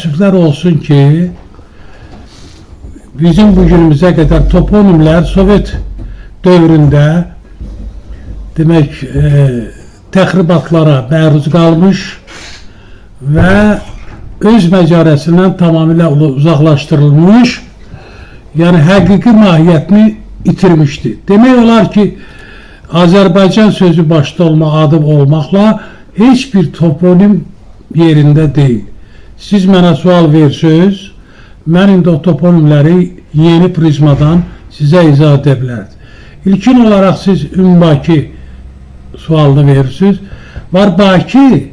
Təəssüflər olsun ki, bizim bu günümüzə qədər toponimlər Sovet dövründə demək təxribatlara məruz qalmış və öz məcarəsindən tamamilə uzaqlaşdırılmış, yəni həqiqi mahiyyətini itirmişdi. Demək olar ki, Azərbaycan sözü başda adı olmaqla heç bir toponim yerində deyil. Siz mənə sual versiniz, mən indi o toponimləri yeni prizmadan sizə izah edə bilərdim. İlkin olaraq siz Ünbaki sualını verirsiniz. Var Baki,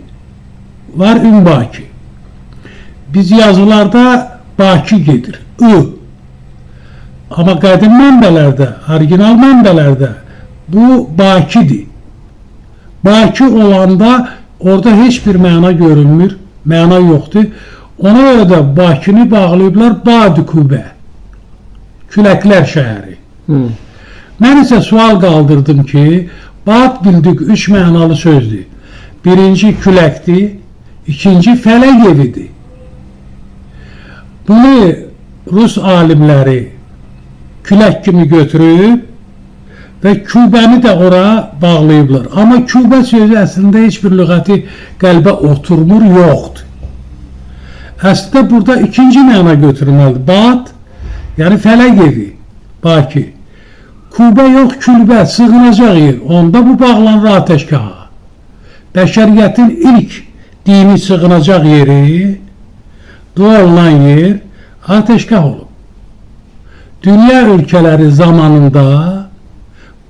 var Ünbaki. Biz yazılarda Baki gedir, I. Amma qədim mənbələrdə, orijinal mənbələrdə bu Bakidir. Baki olanda orada heç bir məna görünmür, məna yoxdur. Ona görə də Bakını bağlayıblar Badikubə, küləklər şəhəri. Mən isə sual qaldırdım ki, Bad bildik 3 mənalı sözdür. Birinci küləkdir, ikinci fələk evidir. Bunu Rus alimləri külək kimi götürüb və Kübəni də ora bağlayıblar. Amma Kübə sözü əslində heç bir lüğəti qəlbə oturmur, yoxdur. Əslində burada ikinci məna götürülməlidir. Bad, yəni fələk evi, Baki. Kübə yox, külbə, sığınacaq yer. Onda bu bağlanır atəşgaha. Bəşəriyyətin ilk dini sığınacaq yeri, dua olunan yer atəşgah olub. Dünya ölkələri zamanında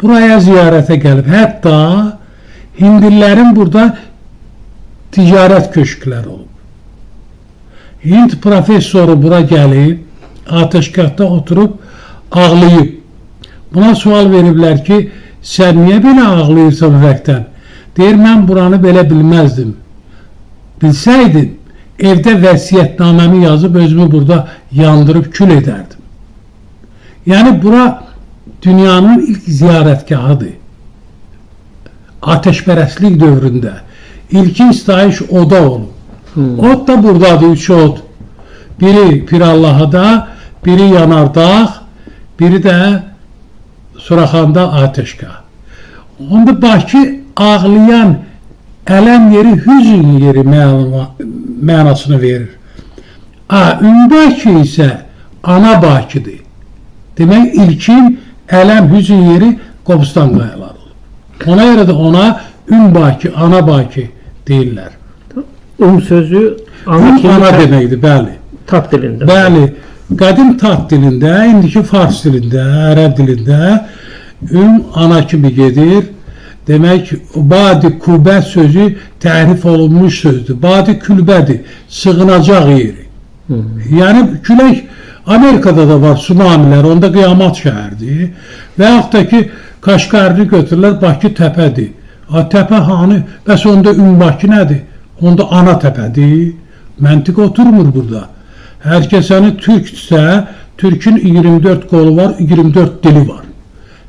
buraya ziyarətə gəlib. Hətta Hindlilərin burada ticarət köşkləri olub. Hind professoru bura gəlib, atəşgahda oturub ağlayıb. Buna sual veriblər ki, sən niyə belə ağlayırsan ürəkdən? Deyir, mən buranı belə bilməzdim. Bilsəydim, evdə vəsiyyətnaməmi yazıb özümü burada yandırıb kül edərdim. Yəni, bura dünyanın ilk ziyarətgahıdır. Ateşpərəstlik dövründə. İlkin istayiş oda olub. Od da buradadır, 3 od. Biri Pirallahada, biri Yanardağ, biri də Suraxanda ateşgah. Onda Bakı ağlayan ələm yeri, hüzün yeri mənasını verir. Ünbaki isə ana Bakıdır. Demək, ilkin ələm, hüzün yeri Qobustan qayaları olub. Ona görə də ona Ünbaki, ana Bakı deyirlər. Sözü ana deməkdir, bəli. Tat dilində. Bəli, qədim tat dilində, indiki fars dilində, ərəb dilində ana kimi gedir. Demək, Badi Kubə sözü təhrif olunmuş sözdür. Badi külbədir, sığınacaq yeri. Yəni, külək Amerikada da var, tsunamilər, onda qiyamət şəhərdir. Və yaxud da ki, Kaşqarını götürürlər, Bakı təpədir. Təpə hanı, bəs onda Ünbaki nədir? Onda ana təpədir. Məntiq oturmur burada. Hər kəsəni türksə, türkün 24 qolu var, 24 dili var.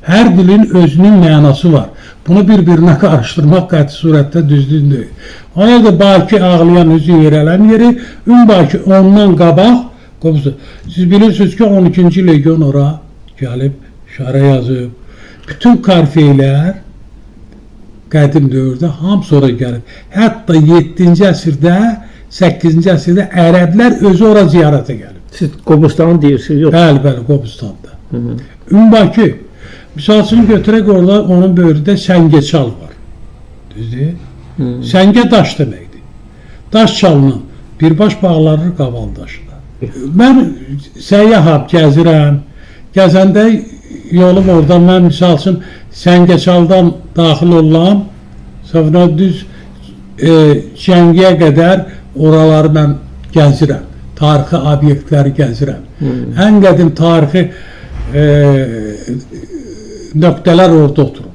Hər dilin özünün mənası var. Bunu bir-birinə qarışdırmaq qəti surətdə düzdür deyil. Ona da Bakı ağlayan üzü yerələn yeri, Ünbaki ondan qabaq, siz bilirsiniz ki, 12-ci legion ora gəlib, şara yazıb. Bütün karfeylər qədim dövrdə hamısı ora gəlib. Hətta 7-ci əsrdə, 8-ci əsrdə ərəblər özü ora ziyarətə gəlib. Siz Qobustanı deyirsiniz, yox? Bəli, Qobustanda. Ünbaki, misalçını götürək orada, onun böyründə Səngəçal var. Düzdür? Səngə daş deməkdir. Daş çalınan birbaş bağlanır qaval daşına. Mən səyyaham, gəzirəm. Gəzəndə yolum oradan, mən misal üçün Səngəçaldan daxil olam, sonra düz Şəngiyə qədər oraları mən gəzirəm. Tarixi obyektləri gəzirəm. Ən qədim tarixi nöqtələr orada oturur.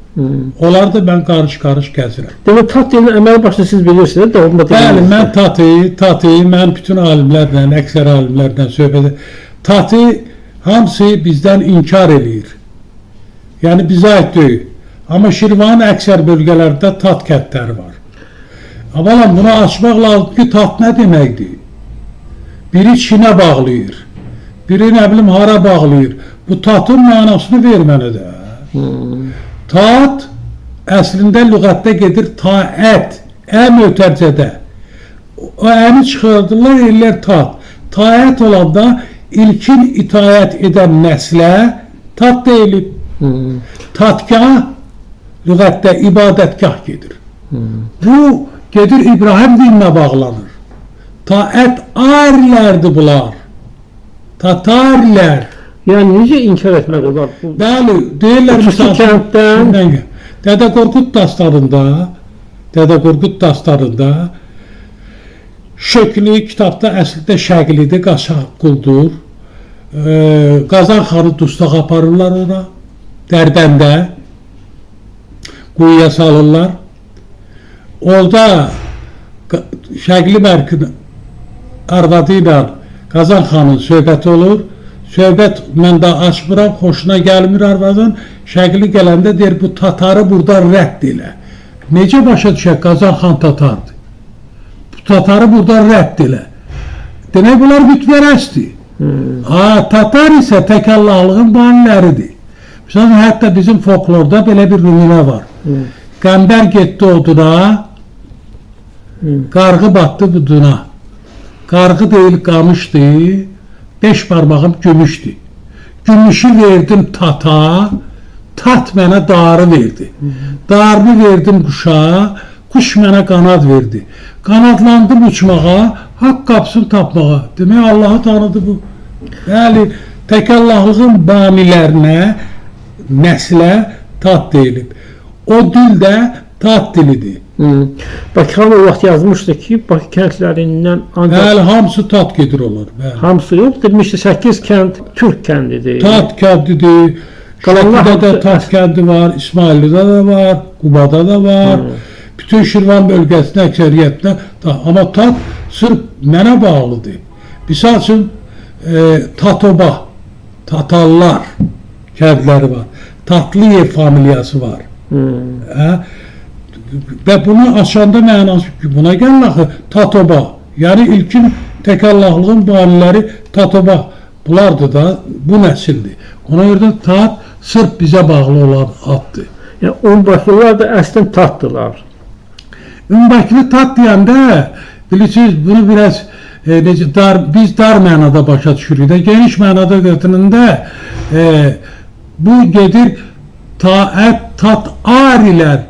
Onlar da mən qarış-qarış gəzirəm. Demək, tat dilini əməli başda siz bilirsiniz, də onu da bəli, mən tatı, mən bütün alimlərlə, əksər alimlərlə söhbət edirəm. Tatı hamısı bizdən inkar eləyir. Yəni, bizə aid deyil. Amma Şirvanın əksər bölgələrdə tat kəndləri var. Amma bunu açmaq lazım ki, tat nə deməkdir? biri Çinə bağlayır, biri nə bilim hara bağlayır. Bu tatın mənasını ver mənə də. Tat əslində lüğətdə gedir taət, mötərcədə. O əmi çıxardırlar, ellər tat. Taət olanda ilkin itaət edən nəslə tat deyilib. Tatgah lüğətdə ibadətgah gedir. Bu gedir İbrahim dininə bağlanır. Taət arilərdir bunlar. Tatarilər. Yəni necə inkar etmək olar? Bəli, deyirlər kənddən Dədə Qorqud dastanında şəkli kitabda əslində şəklidir, qaşaq quldur. Qazan xanı dustaq aparırlar ona, Dərbəndə quyuya salırlar. Orada Şəqli Mərkin arvadı ilə Qazan xanın söhbəti olur. Söhbət mən də açmıram, xoşuna gəlmir arvadın. Şəqli gələndə deyir, bu tatarı burada rədd elə. Necə başa düşək, Qazan xan tatardır. Bu tatarı burada rədd elə. Demək, bunlar bütpərəstdir. Tatar isə təkallahlığın baniləridir. Məsələn, hətta bizim folklorda belə bir nümunə var. Qəmbər getdi oduna, qarğı batdı buduna. Qarğı deyil, qamışdı. 5 parmağım gümüşdü. Gümüşü verdim tata, tat mənə darı verdi. Darını verdim quşa, quş mənə qanad verdi. Qanadlandım uçmağa, haqq qapısını tapmağa. Demək, Allahı tanıdı bu. Bəli, təkallahlığın banilərinə, nəslə tat deyilib. O dil də tat dilidir. Bakıxan o vaxt yazmışdı ki, Bakı kəndlərindən ancaq... Bəli, hamısı tat gedir onlar. Bəli. Hamısı yox, demişdi 8 kənd Türk kəndidir. Tat kəndidir, Şəkidə də tat kəndi var, İsmaillidə də var, Qubada da var. Bütün Şirvan bölgəsində əksəriyyətdə. Amma tat sırf mənə bağlıdır. Misal üçün Tatoba, Tatallar kəndləri var. Tatlıyev familiyası var. Və bunu açanda mənası buna gəlin axı Tatoba. Yəni ilkin təkallahlığın baniləri Tatoba. Bunlardır da bu nəsildir. Ona görə tat sırf bizə bağlı olan addır. Yəni Ünbakılılar da əslən tatdılar. Ünbakılı tat deyəndə bilirsiniz bunu biraz biz dar mənada başa düşürük də. Geniş mənada götürəndə bu gedir taət, tat arilər.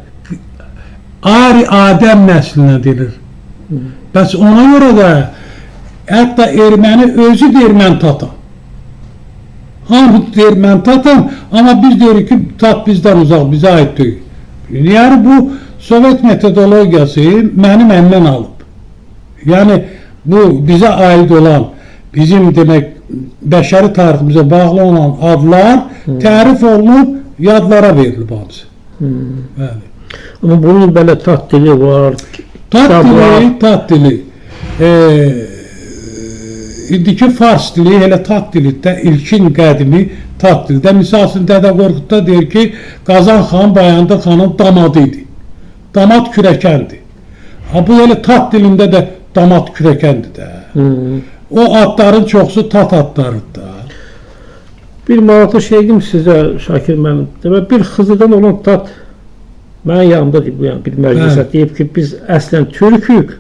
Ari Adəm nəslinə deyilir. Bəs ona görə də hətta erməni özü deyir mən tatam. Hamı deyir mən tatam, amma biz deyirik ki tat bizdən uzaq, bizə aid deyil. Yəni bu Sovet metodologiyası məni məndən alıb. Yəni bu bizə aid olan, bizim demək bəşəri tariximizə bağlı olan adlar tərif olunub, yadlara verilib hamısı. Bəli. Amma bunun belə tat dili var. Tat dili. İndiki fars dili, elə tat dilidə, ilkin qədimi tat dildə. Misal üçün Dədə Qorqudda deyir ki, Qazan xan Bayandır xanın damadı idi. Damad kürəkəndir. Bu elə tat dilində də damad kürəkəndir də. O adların çoxsu tat adlarıdır da. Bir maraqlı şeydim sizə, Şakir mənim. Demək, bir Xızıdan olan tat mənim yanımda bir məclisə deyib ki, biz əslən türkük,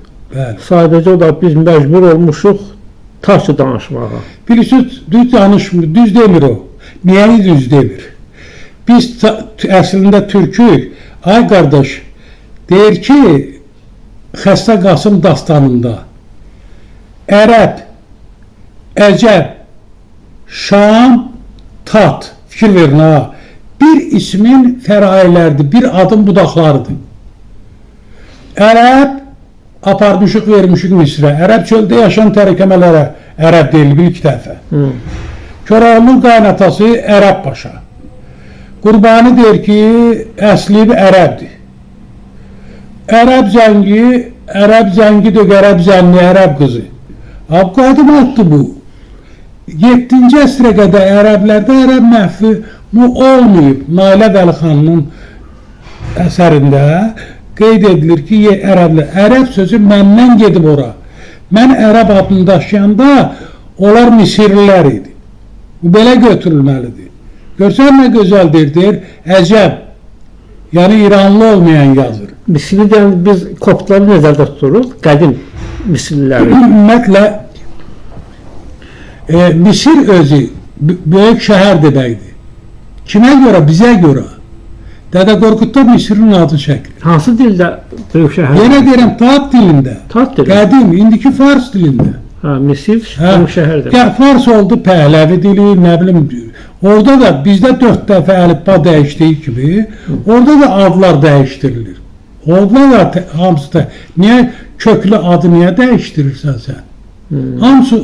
sadəcə o da biz məcbur olmuşuq taşı danışmağa. Bilirsiniz, düz danışmır, düz demir o. Niyə düz demir? Biz əslində türkük, ay qardaş, deyir ki, Xəstə Qasım dastanında ərəb, əcəb, şam, tat, fikir verin ha. Bir ismin fərailərdir, bir adın budaqlarıdır. Ərəb, aparmışıq, vermişik Misrə. Ərəb çöldə yaşayan tərəkəmələrə ərəb deyilir bir iki dəfə. Köroğlu'nun qaynatası Ərəb paşa. Qurbani deyir ki, əsli ərəbdir. Ərəb zəngidir, qərəb zənni, ərəb qızı. Qadın addır bu. 7-ci əsrə qədər ərəblərdə ərəb məhvi olmayıb. Nailə Vəlixanının əsərində qeyd edilir ki, ərəb sözü məndən gedib ora. Mən ərəb adını daşıyanda onlar Misirlilər idi. Bu belə götürülməlidir. Görsən nə gözəldir, deyir, əcəb. Yəni İranlı olmayan yazır. Misirlidən biz koptları nəzərdə tuturuq, qədim Misirliləri. Ümumiyyətlə, Misir özü böyük şəhər deməkdir. Kimə görə? Bizə görə. Dədə Qorqudda Misirin adı çəkilir. Hansı dildə böyük şəhər? Yenə deyirəm, Tat dilində. Tat dilində. Qədim, indiki Fars dilində. Ha, Misir böyük şəhərdir. Fars oldu Pəhləvi dili, nə bilim. Orada da bizdə 4 dəfə əlifba dəyişdiyi kimi, orada da adlar dəyişdirilir. Orada da hamısı da, niyə köklü adı niyə dəyişdirirsən sən? Hamısı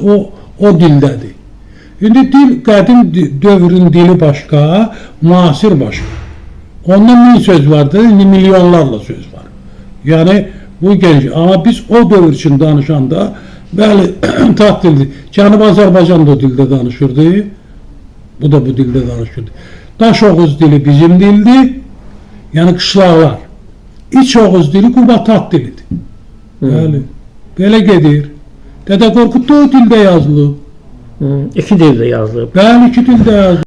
o dildədir. İndi dil, qədim dövrün dili başqa, müasir başqa. Ondan 1000 söz vardı, indi milyonlarla söz var. Yəni, bu geniş. Amma biz o dövr üçün danışanda, bəli, tat dildir. Cənub Azərbaycan da o dildə danışırdı. Bu da bu dildə danışırdı. Daş Oğuz dili bizim dildir. Yəni qışlaqlar. İç Oğuz dili Quba tat dilidir. Bəli. Belə gedir. Dədə Qorqud da o dildə yazılıb. 2 dildə yazılıb. Bəli, 2 dildə yazılıb.